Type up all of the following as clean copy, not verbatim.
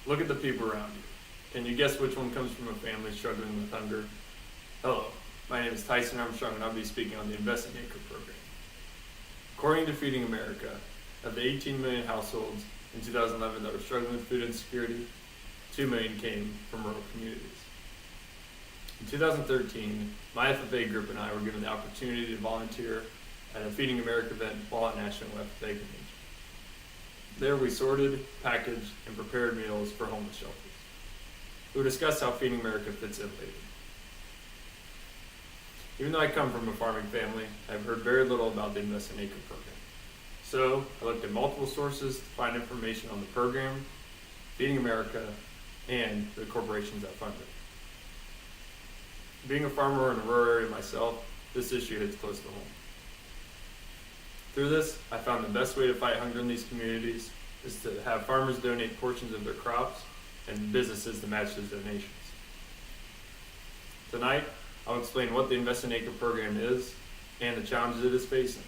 Look at the people around you. Can you guess which one comes from a family struggling with hunger? Hello, my name is Tyson Armstrong and I'll be speaking on the Invest in Acre program. According to Feeding America, of the 18 million households in 2011 that were struggling with food insecurity, 2 million came from rural communities. In 2013, my FFA group and I were given the opportunity to volunteer at a Feeding America event while at National FFA Convention. There we sorted, packaged, and prepared meals for homeless shelters. We will discuss how Feeding America fits in later. Even though I come from a farming family, I've heard very little about the Invest in Acre program. So I looked at multiple sources to find information on the program, Feeding America, and the corporations that fund it. Being a farmer in a rural area myself, this issue hits close to home. Through this, I found the best way to fight hunger in these communities is to have farmers donate portions of their crops and businesses to match those donations. Tonight, I'll explain what the Invest in Acre program is and the challenges it is facing.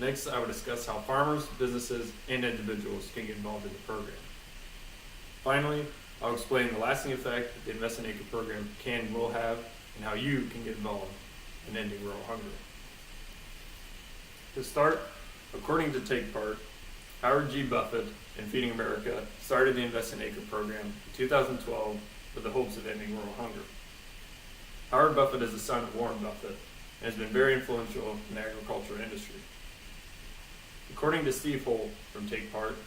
Next, I will discuss how farmers, businesses, and individuals can get involved in the program. Finally, I'll explain the lasting effect that the Invest in Acre program can and will have and how you can get involved in ending rural hunger. To start, according to Take Part, Howard G. Buffett and Feeding America started the Invest in Acre program in 2012 with the hopes of ending rural hunger. Howard Buffett is the son of Warren Buffett and has been very influential in the agricultural industry. According to Steve Holt from Take Part,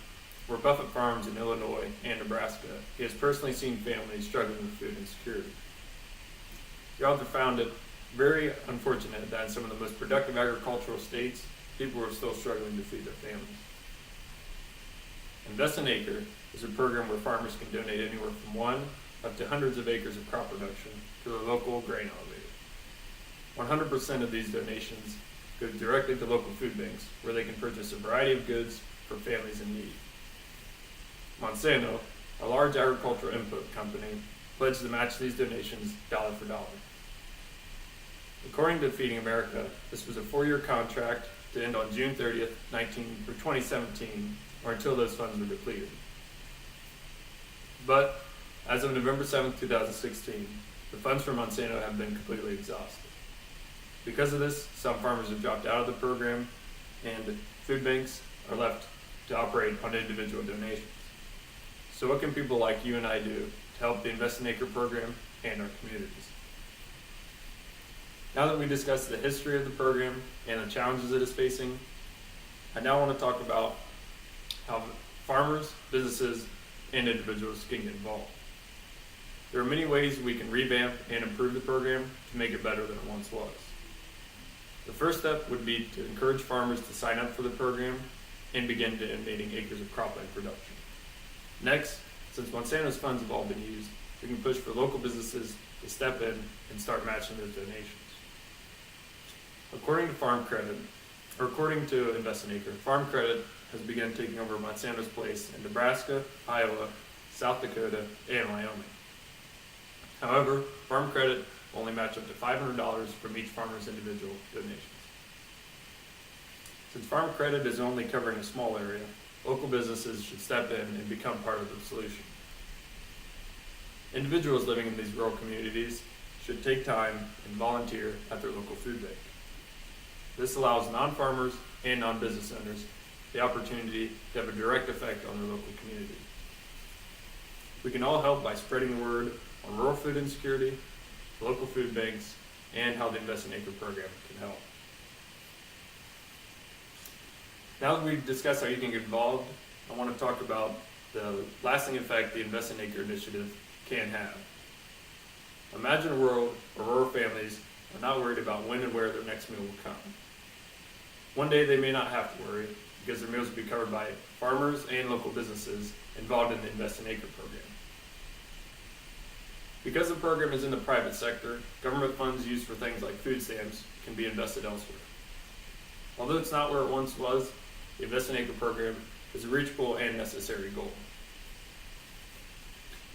where Buffett farms in Illinois and Nebraska, he has personally seen families struggling with food insecurity. The author found it very unfortunate that in some of the most productive agricultural states, people are still struggling to feed their families. Invest in Acre is a program where farmers can donate anywhere from 1 up to hundreds of acres of crop production to their local grain elevator. 100% of these donations go directly to local food banks where they can purchase a variety of goods for families in need. Monsanto, a large agricultural input company, pledged to match these donations dollar for dollar. According to Feeding America, this was a 4-year contract to end on June 30th, 2017, or until those funds were depleted. But as of November 7th, 2016, the funds from Monsanto have been completely exhausted. Because of this, some farmers have dropped out of the program, and food banks are left to operate on individual donations. So what can people like you and I do to help the Invest in Acre program and our communities? Now that we discussed the history of the program and the challenges it is facing, I now want to talk about how farmers, businesses, and individuals can get involved. There are many ways we can revamp and improve the program to make it better than it once was. The first step would be to encourage farmers to sign up for the program and begin donating acres of cropland production. Next, since Monsanto's funds have all been used, we can push for local businesses to step in and start matching those donations. According to Invest in Acre, Farm Credit has begun taking over Monsanto's place in Nebraska, Iowa, South Dakota, and Wyoming. However, Farm Credit will only match up to $500 from each farmer's individual donations. Since Farm Credit is only covering a small area, local businesses should step in and become part of the solution. Individuals living in these rural communities should take time and volunteer at their local food bank. This allows non-farmers and non-business owners the opportunity to have a direct effect on their local community. We can all help by spreading the word on rural food insecurity, local food banks, and how the Invest in Acre program can help. Now that we've discussed how you can get involved, I want to talk about the lasting effect the Invest in Acre initiative can have. Imagine a world where rural families are not worried about when and where their next meal will come. One day they may not have to worry because their meals will be covered by farmers and local businesses involved in the Invest in Acre program. Because the program is in the private sector, government funds used for things like food stamps can be invested elsewhere. Although it's not where it once was, the Invest in Acre program is a reachable and necessary goal.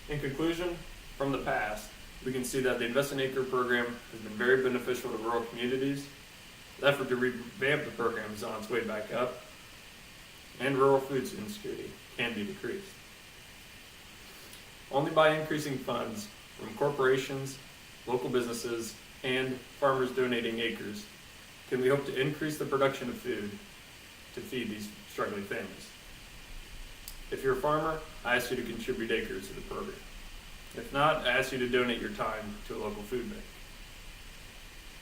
In conclusion, from the past, we can see that the Invest in Acre program has been very beneficial to rural communities. The effort to revamp the program is on its way back up, and rural food insecurity can be decreased. Only by increasing funds from corporations, local businesses, and farmers donating acres can we hope to increase the production of food to feed these struggling families. If you're a farmer, I ask you to contribute acres to the program. If not, I ask you to donate your time to a local food bank.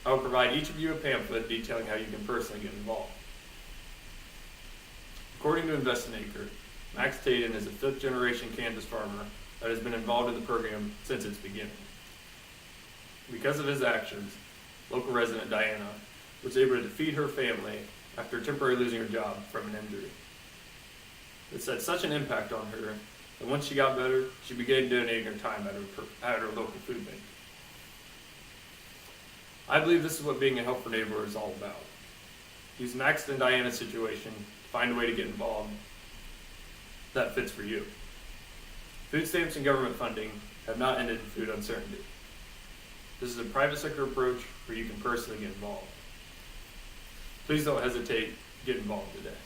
I will provide each of you a pamphlet detailing how you can personally get involved. According to Invest an Acre, Max Taden is a fifth-generation Kansas farmer that has been involved in the program since its beginning. Because of his actions, local resident Diana was able to feed her family after temporarily losing her job from an injury. This had such an impact on her that once she got better, she began donating her time at her local food bank. I believe this is what being a help for neighbor is all about. Use Max and Diana's situation to find a way to get involved that fits for you. Food stamps and government funding have not ended food uncertainty. This is a private sector approach where you can personally get involved. Please don't hesitate to get involved today.